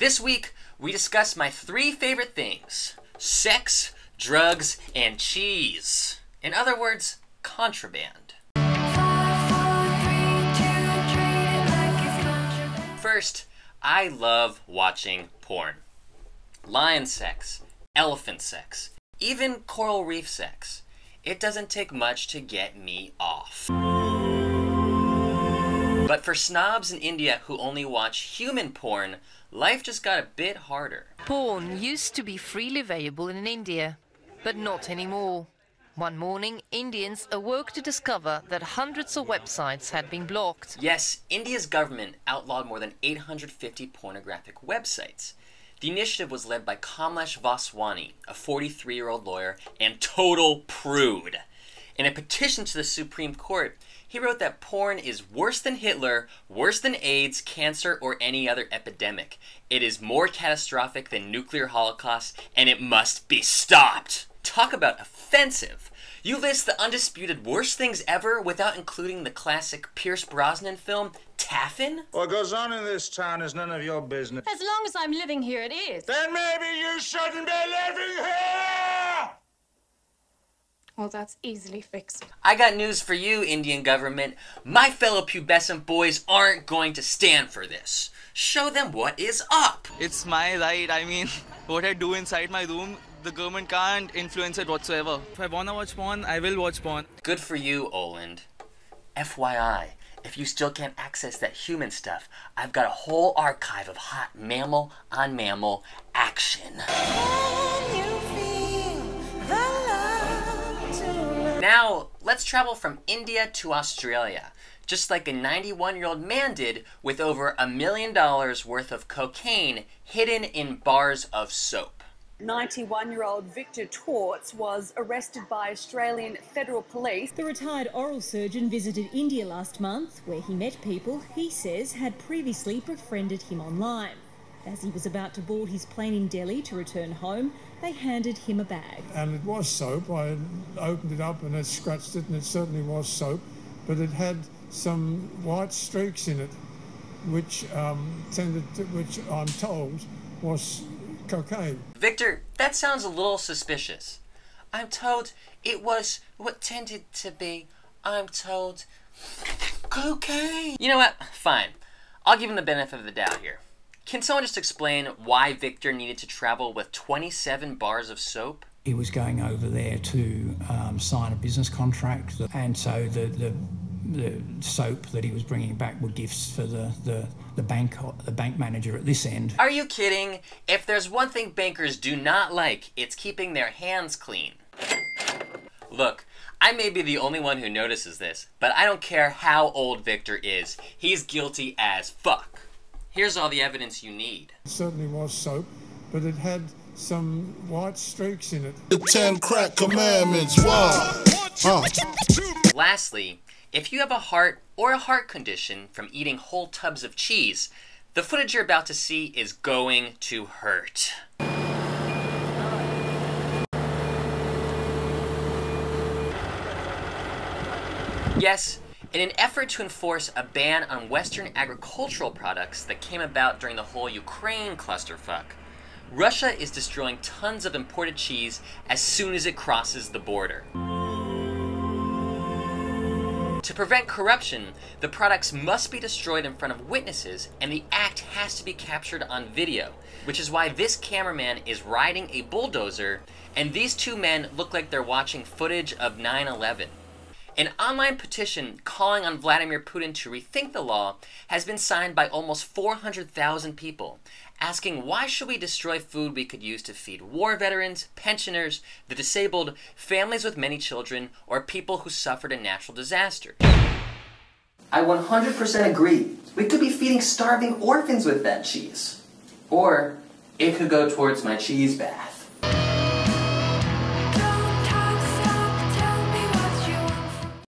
This week, we discuss my 3 favorite things: sex, drugs, and cheese. In other words, contraband. First, I love watching porn. Lion sex, elephant sex, even coral reef sex. It doesn't take much to get me off. But for snobs in India who only watch human porn, life just got a bit harder. Porn used to be freely available in India, but not anymore. One morning, Indians awoke to discover that hundreds of websites had been blocked. Yes, India's government outlawed more than 850 pornographic websites. The initiative was led by Kamlesh Vaswani, a 43-year-old lawyer and total prude. In a petition to the Supreme Court, he wrote that porn is worse than Hitler, worse than AIDS, cancer, or any other epidemic. It is more catastrophic than nuclear holocaust, and it must be stopped. Talk about offensive. You list the undisputed worst things ever without including the classic Pierce Brosnan film, Taffin? What goes on in this town is none of your business. As long as I'm living here, it is. Then maybe you shouldn't be living here! Well, that's easily fixed. I got news for you, Indian government. My fellow pubescent boys aren't going to stand for this. Show them what is up. It's my right. I mean, what I do inside my room, the government can't influence it whatsoever. If I wanna watch porn, I will watch porn. Good for you, Oland. FYI, if you still can't access that human stuff, I've got a whole archive of hot mammal on mammal action. Now, let's travel from India to Australia, just like a 91-year-old man did with over $1 million worth of cocaine hidden in bars of soap. 91-year-old Victor Torts was arrested by Australian Federal Police. The retired oral surgeon visited India last month, where he met people he says had previously befriended him online. As he was about to board his plane in Delhi to return home, they handed him a bag. And it was soap. I opened it up and I scratched it, and it certainly was soap, but it had some white streaks in it, which which I'm told was cocaine. Victor, that sounds a little suspicious. I'm told it was what tended to be, I'm told, cocaine. You know what? Fine. I'll give him the benefit of the doubt here. Can someone just explain why Victor needed to travel with 27 bars of soap? He was going over there to sign a business contract, and so the soap that he was bringing back were gifts for the bank manager at this end. Are you kidding? If there's one thing bankers do not like, it's keeping their hands clean. Look, I may be the only one who notices this, but I don't care how old Victor is. He's guilty as fuck. Here's all the evidence you need. It certainly was soap, but it had some white streaks in it. The 10 crack commandments, wow. Lastly, if you have a heart or a heart condition from eating whole tubs of cheese, the footage you're about to see is going to hurt. Yes, in an effort to enforce a ban on Western agricultural products that came about during the whole Ukraine clusterfuck, Russia is destroying tons of imported cheese as soon as it crosses the border. To prevent corruption, the products must be destroyed in front of witnesses, and the act has to be captured on video, which is why this cameraman is riding a bulldozer, and these 2 men look like they're watching footage of 9/11. An online petition calling on Vladimir Putin to rethink the law has been signed by almost 400,000 people, asking why should we destroy food we could use to feed war veterans, pensioners, the disabled, families with many children, or people who suffered a natural disaster. I 100% agree. We could be feeding starving orphans with that cheese. Or it could go towards my cheese bath.